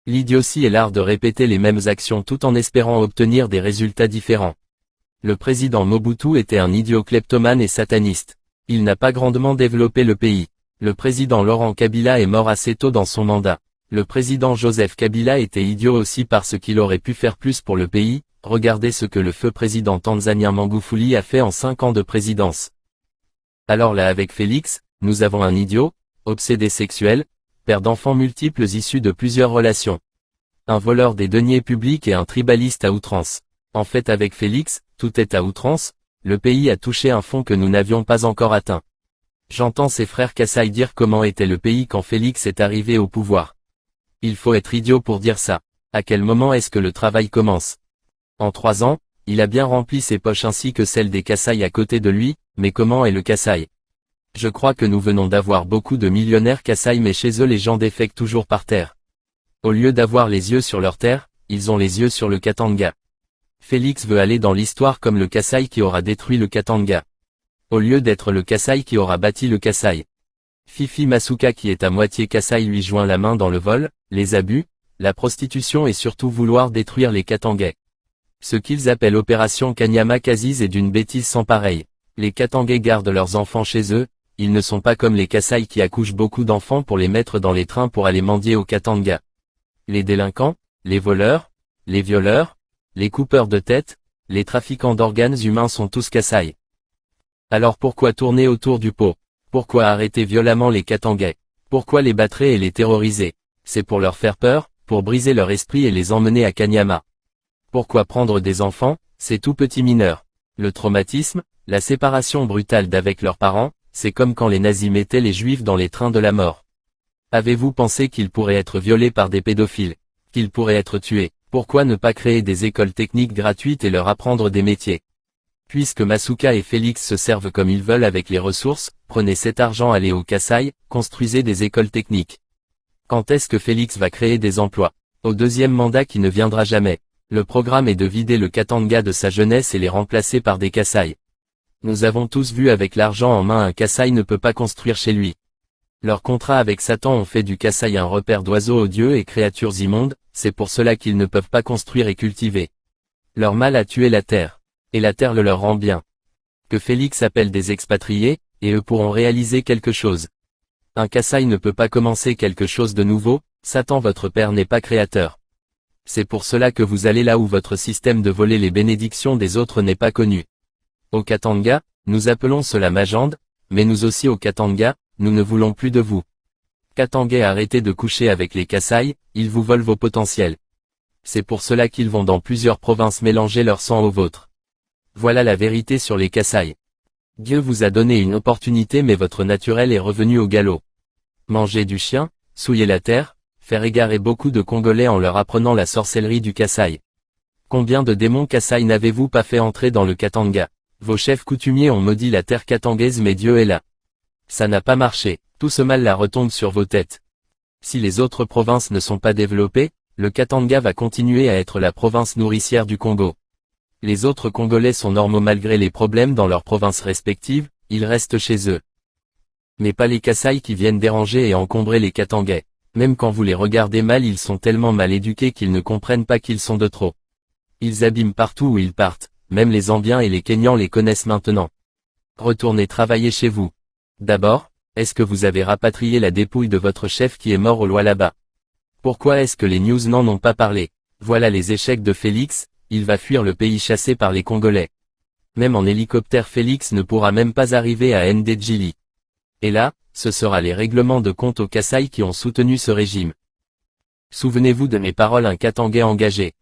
L'idiotie est l'art de répéter les mêmes actions tout en espérant obtenir des résultats différents. Le président Mobutu était un idiot kleptomane et sataniste. Il n'a pas grandement développé le pays. Le président Laurent Kabila est mort assez tôt dans son mandat. Le président Joseph Kabila était idiot aussi parce qu'il aurait pu faire plus pour le pays. Regardez ce que le feu président tanzanien Magufuli a fait en 5 ans de présidence. Alors là avec Félix, nous avons un idiot, obsédé sexuel, père d'enfants multiples issus de plusieurs relations. Un voleur des deniers publics et un tribaliste à outrance. En fait avec Félix, tout est à outrance, le pays a touché un fond que nous n'avions pas encore atteint. J'entends ses frères Kassai dire comment était le pays quand Félix est arrivé au pouvoir. Il faut être idiot pour dire ça. À quel moment est-ce que le travail commence? En 3 ans, il a bien rempli ses poches ainsi que celles des Kassai à côté de lui, mais comment est le Kassai? Je crois que nous venons d'avoir beaucoup de millionnaires Kassai mais chez eux les gens défèquent toujours par terre. Au lieu d'avoir les yeux sur leur terre, ils ont les yeux sur le Katanga. Félix veut aller dans l'histoire comme le Kassai qui aura détruit le Katanga. Au lieu d'être le Kassai qui aura bâti le Kassai. Fifi Masuka qui est à moitié Kassai lui joint la main dans le vol, les abus, la prostitution et surtout vouloir détruire les Katangais. Ce qu'ils appellent opération Kanyama Kaziz est d'une bêtise sans pareille. Les Katangais gardent leurs enfants chez eux, ils ne sont pas comme les Kassai qui accouchent beaucoup d'enfants pour les mettre dans les trains pour aller mendier au Katanga. Les délinquants, les voleurs, les violeurs, les coupeurs de tête, les trafiquants d'organes humains sont tous Kassai. Alors pourquoi tourner autour du pot? Pourquoi arrêter violemment les Katangais? Pourquoi les battre et les terroriser? C'est pour leur faire peur, pour briser leur esprit et les emmener à Kanyama. Pourquoi prendre des enfants, ces tout petits mineurs? Le traumatisme, la séparation brutale d'avec leurs parents, c'est comme quand les nazis mettaient les juifs dans les trains de la mort. Avez-vous pensé qu'ils pourraient être violés par des pédophiles? Qu'ils pourraient être tués? Pourquoi ne pas créer des écoles techniques gratuites et leur apprendre des métiers? Puisque Masuka et Félix se servent comme ils veulent avec les ressources, prenez cet argent, allez au Kassai, construisez des écoles techniques. Quand est-ce que Félix va créer des emplois? Au 2e mandat qui ne viendra jamais. Le programme est de vider le Katanga de sa jeunesse et les remplacer par des Kassai. Nous avons tous vu avec l'argent en main un Kassai ne peut pas construire chez lui. Leurs contrats avec Satan ont fait du Kassai un repère d'oiseaux odieux et créatures immondes, c'est pour cela qu'ils ne peuvent pas construire et cultiver. Leur mal a tué la terre. Et la terre le leur rend bien. Que Félix appelle des expatriés, et eux pourront réaliser quelque chose. Un Kassai ne peut pas commencer quelque chose de nouveau, Satan votre père n'est pas créateur. C'est pour cela que vous allez là où votre système de voler les bénédictions des autres n'est pas connu. Au Katanga, nous appelons cela Majande, mais nous aussi au Katanga, nous ne voulons plus de vous. Katangais, arrêtez de coucher avec les Kassai, ils vous volent vos potentiels. C'est pour cela qu'ils vont dans plusieurs provinces mélanger leur sang au vôtre. Voilà la vérité sur les Kassai. Dieu vous a donné une opportunité mais votre naturel est revenu au galop. Manger du chien, souiller la terre, faire égarer beaucoup de Congolais en leur apprenant la sorcellerie du Kassai. Combien de démons Kassai n'avez-vous pas fait entrer dans le Katanga? Vos chefs coutumiers ont maudit la terre katangaise mais Dieu est là. Ça n'a pas marché, tout ce mal là retombe sur vos têtes. Si les autres provinces ne sont pas développées, le Katanga va continuer à être la province nourricière du Congo. Les autres Congolais sont normaux malgré les problèmes dans leurs provinces respectives, ils restent chez eux. Mais pas les Kassai qui viennent déranger et encombrer les Katangais. Même quand vous les regardez mal ils sont tellement mal éduqués qu'ils ne comprennent pas qu'ils sont de trop. Ils abîment partout où ils partent, même les Zambiens et les Kenyans les connaissent maintenant. Retournez travailler chez vous. D'abord, est-ce que vous avez rapatrié la dépouille de votre chef qui est mort au Lualaba? Pourquoi est-ce que les news n'en ont pas parlé? Voilà les échecs de Félix, il va fuir le pays chassé par les Congolais. Même en hélicoptère Félix ne pourra même pas arriver à Ndjili. Et là, ce sera les règlements de compte aux Kassai qui ont soutenu ce régime. Souvenez-vous de mes paroles, un Katangais engagé.